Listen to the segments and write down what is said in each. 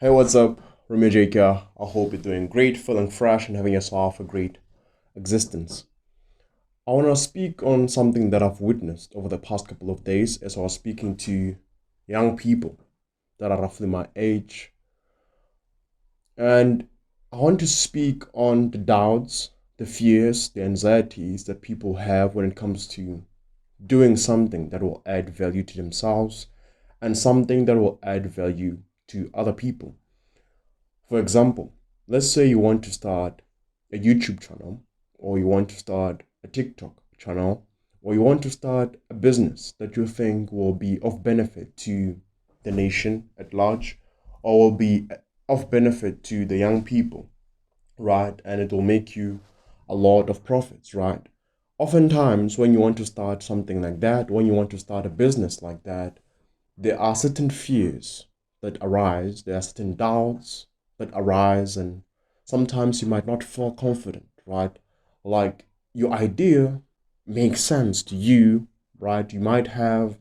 Hey, what's up? Remy Jaka. I hope you're doing great, feeling fresh, and having yourself a great existence. I want to speak on something that I've witnessed over the past couple of days as I was speaking to young people that are roughly my age. And I want to speak on the doubts, the fears, the anxieties that people have when it comes to doing something that will add value to themselves and something that will add value to other people. For example, let's say you want to start a YouTube channel, or you want to start a TikTok channel, or you want to start a business that you think will be of benefit to the nation at large, or will be of benefit to the young people, right? And it will make you a lot of profits, right? Oftentimes, when you want to start something like that, when you want to start a business like that, there are certain fears that arise, there are certain doubts that arise, and sometimes you might not feel confident, right? Like your idea makes sense to you, right? You might have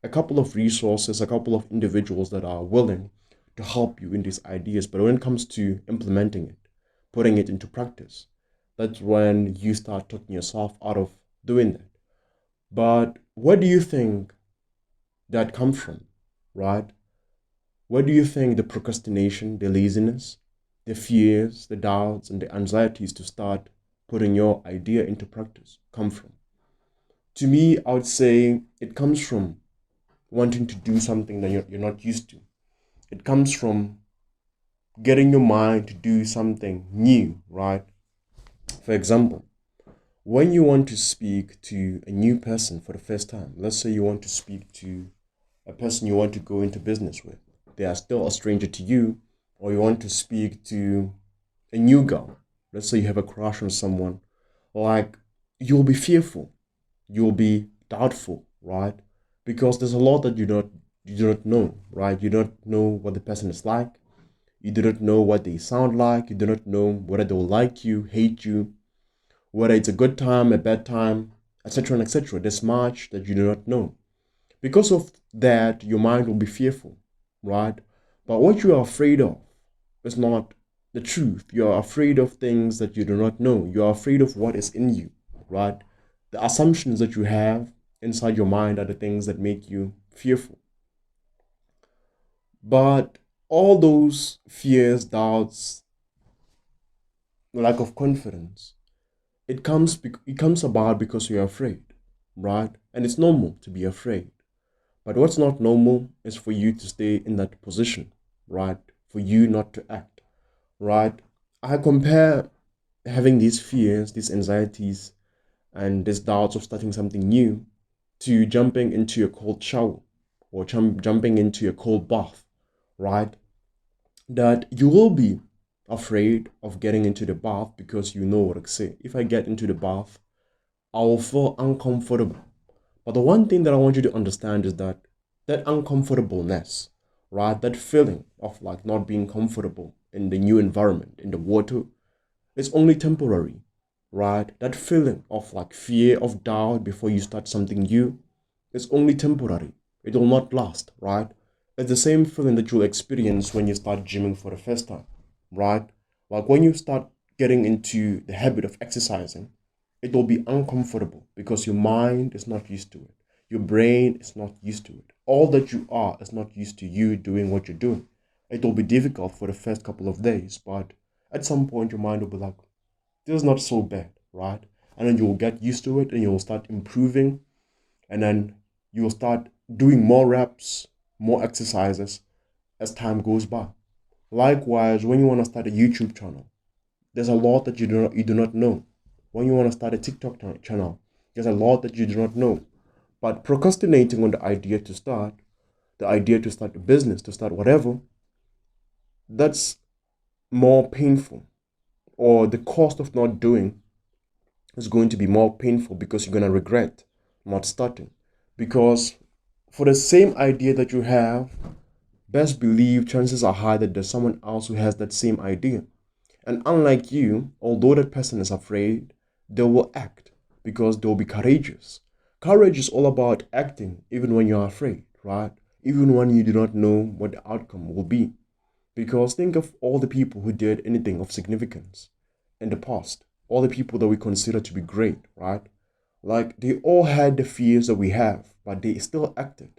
a couple of resources, a couple of individuals that are willing to help you in these ideas, but when it comes to implementing it, putting it into practice, that's when you start talking yourself out of doing that. But where do you think that comes from, right? Where do you think the procrastination, the laziness, the fears, the doubts, and the anxieties to start putting your idea into practice come from? To me, I would say it comes from wanting to do something that you're not used to. It comes from getting your mind to do something new, right? For example, when you want to speak to a new person for the first time, let's say you want to speak to a person you want to go into business with, they are still a stranger to you, or you want to speak to a new girl, let's say you have a crush on someone, like you'll be fearful, you'll be doubtful, right? Because there's a lot that you do not know, right? You don't know what the person is like, you do not know what they sound like, you do not know whether they will like you, hate you, whether it's a good time, a bad time, etc. and etc. There's much that you do not know. Because of that, your mind will be fearful, right? But what you are afraid of is not the truth. You are afraid of things that you do not know. You are afraid of what is in you, right? The assumptions that you have inside your mind are the things that make you fearful. But all those fears, doubts, lack of confidence, it comes about because you're afraid, right? And it's normal to be afraid. But what's not normal is for you to stay in that position, right? For you not to act, right? I compare having these fears, these anxieties, and these doubts of starting something new to jumping into a cold shower or jumping into a cold bath, right? That you will be afraid of getting into the bath because you know what I say. If I get into the bath, I will feel uncomfortable. But the one thing that I want you to understand is that that uncomfortableness, right? That feeling of like not being comfortable in the new environment, in the water, is only temporary, right? That feeling of like fear, of doubt before you start something new is only temporary. It will not last, right? It's the same feeling that you'll experience when you start gymming for the first time, right? Like when you start getting into the habit of exercising, it will be uncomfortable because your mind is not used to it. Your brain is not used to it. All that you are is not used to you doing what you're doing. It will be difficult for the first couple of days, but at some point your mind will be like, this is not so bad, right? And then you will get used to it and you will start improving, and then you will start doing more reps, more exercises as time goes by. Likewise, when you want to start a YouTube channel, there's a lot that you do not know. When you want to start a TikTok channel, there's a lot that you do not know. But procrastinating on the idea to start a business, to start whatever, that's more painful. Or the cost of not doing is going to be more painful because you're going to regret not starting. Because for the same idea that you have, best believe chances are high that there's someone else who has that same idea. And unlike you, although that person is afraid, they will act because they'll be courageous. Courage is all about acting even when you're afraid, right? Even when you do not know what the outcome will be. Because think of all the people who did anything of significance in the past, all the people that we consider to be great, right? Like they all had the fears that we have, but they still acted.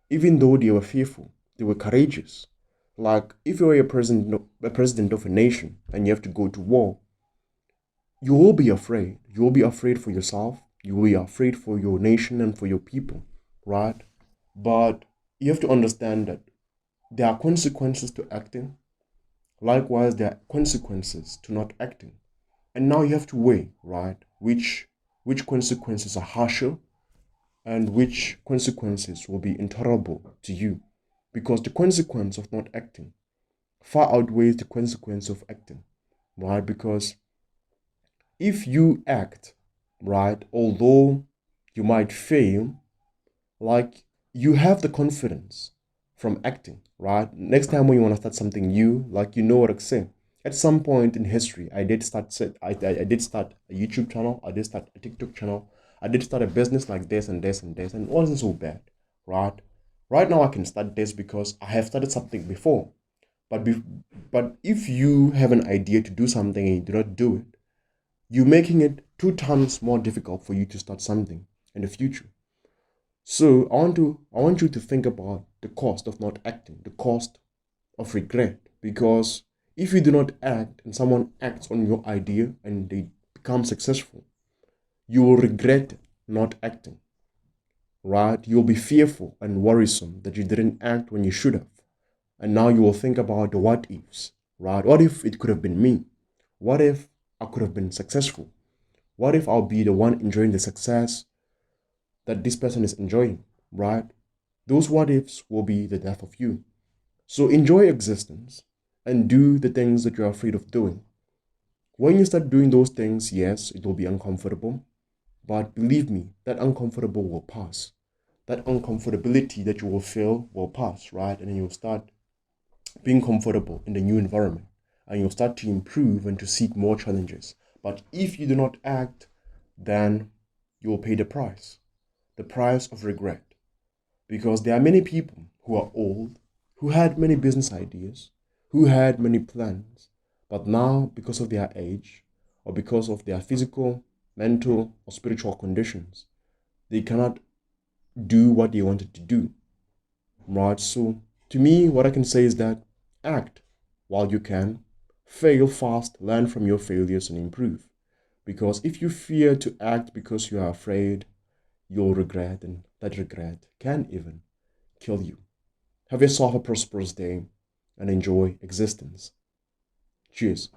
Even though they were fearful, they were courageous. Like if you're a president of a nation and you have to go to war, you will be afraid. You will be afraid for yourself. You will be afraid for your nation and for your people, right? But you have to understand that there are consequences to acting. Likewise, there are consequences to not acting. And now you have to weigh, right? Which consequences are harsher and which consequences will be intolerable to you. Because the consequence of not acting far outweighs the consequence of acting, right? Because if you act, right, although you might fail, like you have the confidence from acting, right? Next time when you want to start something new, like you know what to say. At some point in history, I did start a YouTube channel, I did start a TikTok channel, I did start a business like this and this and this, and it wasn't so bad, right? Right now I can start this because I have started something before. But but if you have an idea to do something and you do not do it, you're making it 2 times more difficult for you to start something in the future. So I want you to think about the cost of not acting, the cost of regret. Because if you do not act and someone acts on your idea and they become successful, you will regret not acting, right? You'll be fearful and worrisome that you didn't act when you should have. And now you will think about the what ifs, right? What if it could have been me? What if I could have been successful? What if I'll be the one enjoying the success that this person is enjoying, right? Those what ifs will be the death of you. So enjoy existence and do the things that you're afraid of doing. When you start doing those things, yes, it will be uncomfortable, but believe me, that uncomfortable will pass. That uncomfortability that you will feel will pass, right? And then you'll start being comfortable in the new environment and you'll start to improve and to seek more challenges. But if you do not act, then you will pay the price of regret. Because there are many people who are old, who had many business ideas, who had many plans, but now, because of their age, or because of their physical, mental, or spiritual conditions, they cannot do what they wanted to do. Right? So, to me, what I can say is that act while you can, fail fast, learn from your failures, and improve. Because if you fear to act because you are afraid, you'll regret, and that regret can even kill you. Have yourself a prosperous day and enjoy existence. Cheers.